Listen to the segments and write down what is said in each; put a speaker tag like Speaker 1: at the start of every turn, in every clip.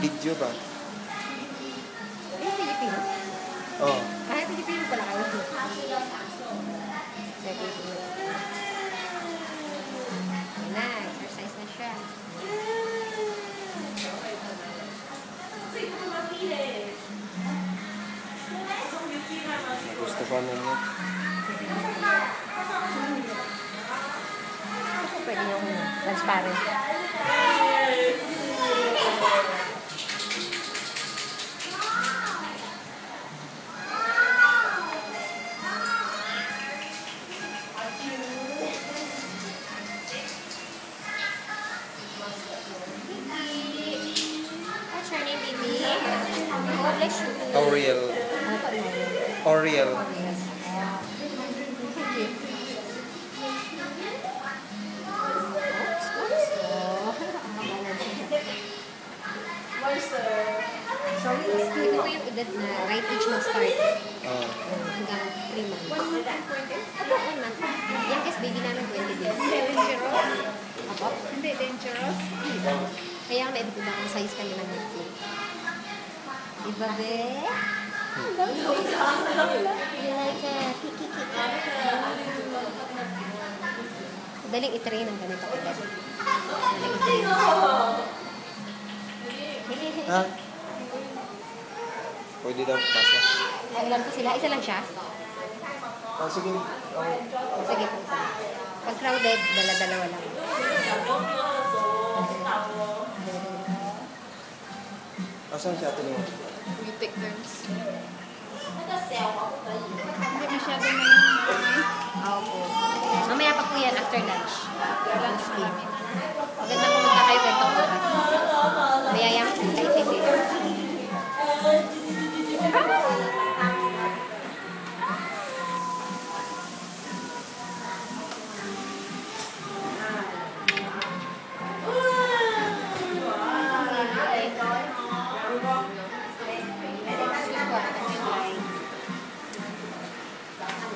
Speaker 1: Video ba?
Speaker 2: Yung Pilipino?
Speaker 1: Oo.
Speaker 2: Ah, Pilipino pala kayo. Sige. Na, exercise na siya.
Speaker 1: Gusto pa na niya.
Speaker 2: Ako pwede yung transparent. What's your name, baby? God bless you.
Speaker 1: Oriel. Oriel.
Speaker 2: Ito po yung edad na right age mag-start.
Speaker 1: Oo.
Speaker 2: Hanggang 3 months. 1 month and 20? Apo, 1 month. Youngest baby namin 20 days. Dangerous? Apo? Hindi, dangerous? Kaya ang naibig ba ang size kami ng Netflix? Diba, be? You like it? Daling i-train ang ganito agad. Daling i-train.
Speaker 1: Ha? Pwede daw pasok.
Speaker 2: Ilan po sila? Isa lang siya?
Speaker 1: Ah, sige. Okay.
Speaker 2: Sige po, isa. Pag crowded, dala-dalawa lang.
Speaker 1: Asan siya tinyo?
Speaker 3: We take turns.
Speaker 2: Hindi masyado na yung opo. Mamaya pa po yan after lunch. Lunch speed. Maganda pumunta kayo ganitong oras. Mayayang po tayo tigil.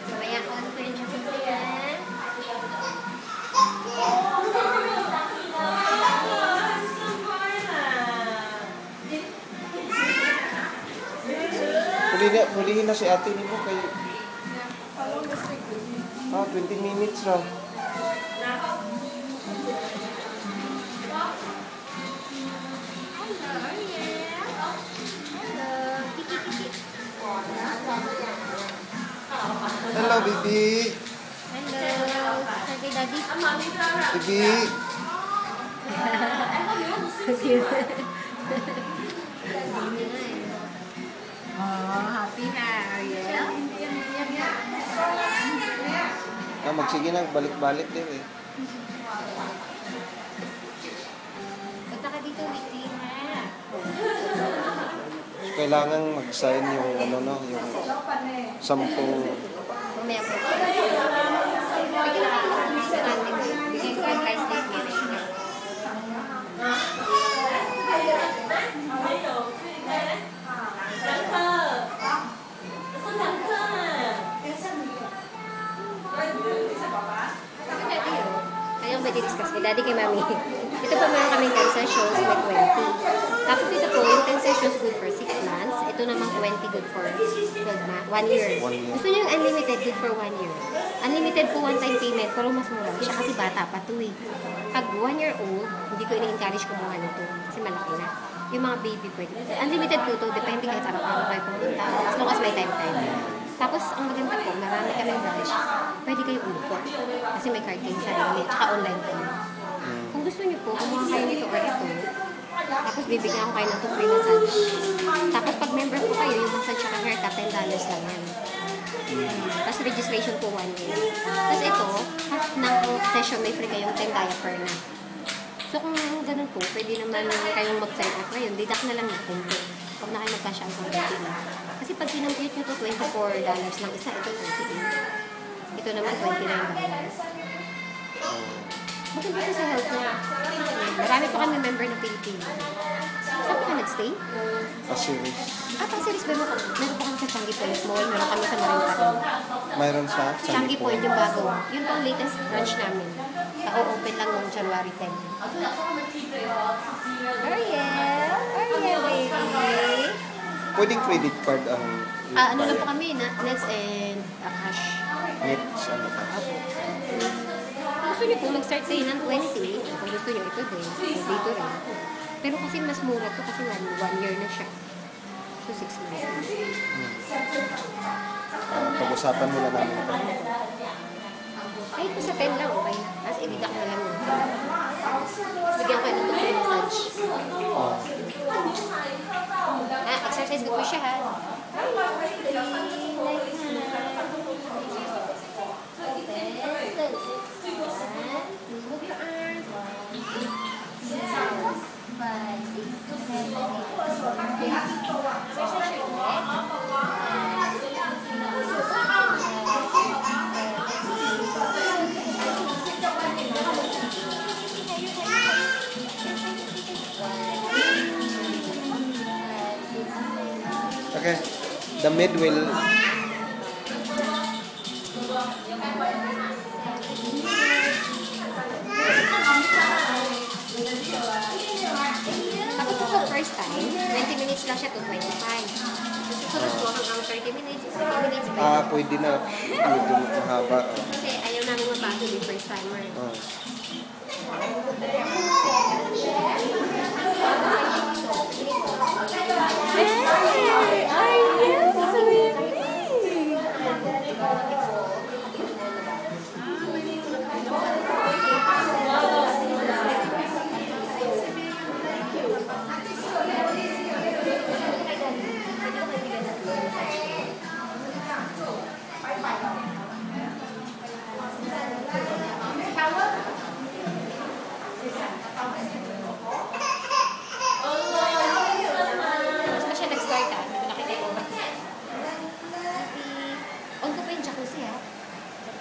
Speaker 2: Mamaya ko ano po yung siya yan.
Speaker 1: Hulihin na si ate ni mo kay... Ah, 20 minutes raw. Hello, baby.
Speaker 2: Hello. Sabi, Daddy.
Speaker 1: Baby.
Speaker 2: Oh, happy na, Ariel.
Speaker 1: Ah, magsige na, balik-balik din eh.
Speaker 2: Punta ka dito, weekly ha.
Speaker 1: So, kailangan mag-sign yung ano no, yung 10.
Speaker 2: Mamaya po. Bigyan ko ang price list niya. Kayong may discuss kay Daddy kay Mami. Ito po meron kaming 10 sessions with 20. Tapos ito po, yung 10 sessions good for 6 months. Ito naman 20 good for 1 year. Gusto niyo yung unlimited good for 1 year. Unlimited po one-time payment, pero mas mura siya kasi bata pa to eh. Pag 1 year old, hindi ko ini-encourage kumuha nito kasi malaki na. Yung mga baby pwede. Unlimited po to, depende kahit araw-araw kayo pumunta. As long as may time. Tapos, ang maganda po, marami kami branch. Pwede kayo umupo. Kasi may card kayo sa sarili, tsaka online kayo. Kung gusto niyo po, kumuha kayo nito or ito. Tapos, bibigyan ko kayo ng 2 free massage. Tapos, pag member po kayo, yung massage tsaka haircut, $10 lang yan. Tapos, registration po 1 year. Tapos, ito, half ng session, may free kayong 10 diaper na. So, kung ganun po, pwede naman kayong mag-sign up ngayon. Deduct na lang yung punto. Huwag na kayo mag-cash out ng 20 na. Kasi pag kinambute nyo to, $24 lang isa. Ito, 28. Ito naman, $29. Maganda po sa health niya. Marami pa kami member ng Pilipino. Saan po ka nag-stay?
Speaker 1: Pasiris.
Speaker 2: Pasiris ba? Meron pa kami sa Changi Point Mall. Meron kami sa Marintarin.
Speaker 1: Mayroon sa
Speaker 2: Changi Point, yung bago. Yun po ang latest branch namin. Ka-open lang noong January 10. Ariel!
Speaker 1: pwedeng credit card ang...
Speaker 2: Ano lang po kami, nets and cash.
Speaker 1: Nets, ano ka?
Speaker 2: Kung gusto niyo po mag-start kayo ng 20, kung gusto niyo ito din, dito rin. Pero kasi mas mura to kasi 1 year na siya. So 6 months na.
Speaker 1: Pag-usapan mo lang namin ito.
Speaker 2: Kahit po sa 10 lang, okay na. Tapos i-deduct na lang yun. Tapos bigyan ko ito free massage. Exercise ko po siya ha.
Speaker 1: Okay. The mid will...
Speaker 2: Tapos po sa first time, 20 minutes lang siya to 25. Susunod po hanggang 30 minutes, 40 minutes pa.
Speaker 1: Pwede na. Medyo mahaba.
Speaker 2: Kasi ayaw namin mabago yung first timer.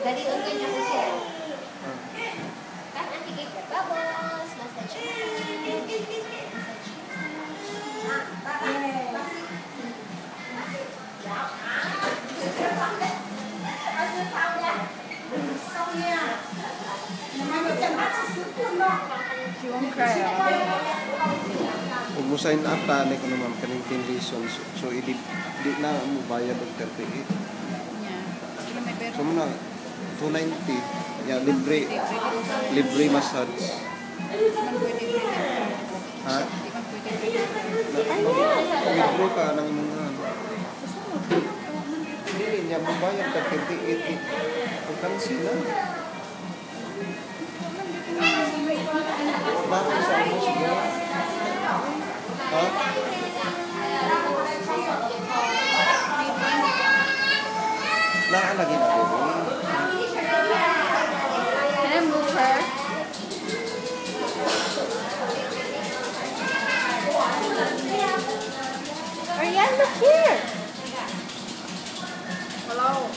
Speaker 2: Dali on ko yung jacuzzi. Kan anti-cake bubbles, massage.
Speaker 1: Kung mo sign up, tani ko naman kaning 10 reasons. So, di na mo bayad ng 38. So, muna, 290. Yeah, libre massage. Ha? Withdraw ka ng mga hindi niya mabayad ka 38. Kung cancel na. Bakit sa ano siguro? Ha? Lagi na baby.
Speaker 2: Can I move her? Ariane, look here. Hello.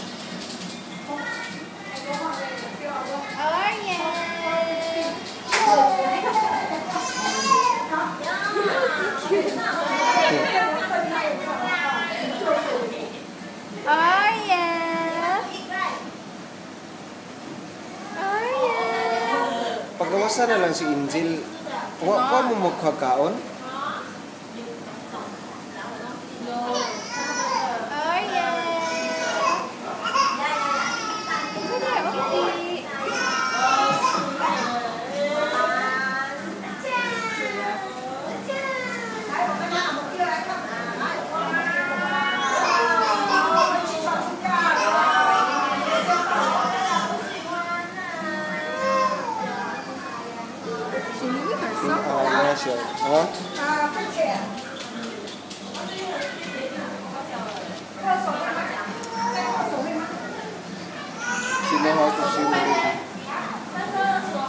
Speaker 1: Pagawasan na lang si Angel. Huwag mo magkakaon. Siya. Ha? Sinawa ko si Marie.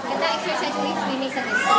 Speaker 2: Ganda exercise please, swimming sa ganito.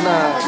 Speaker 1: na.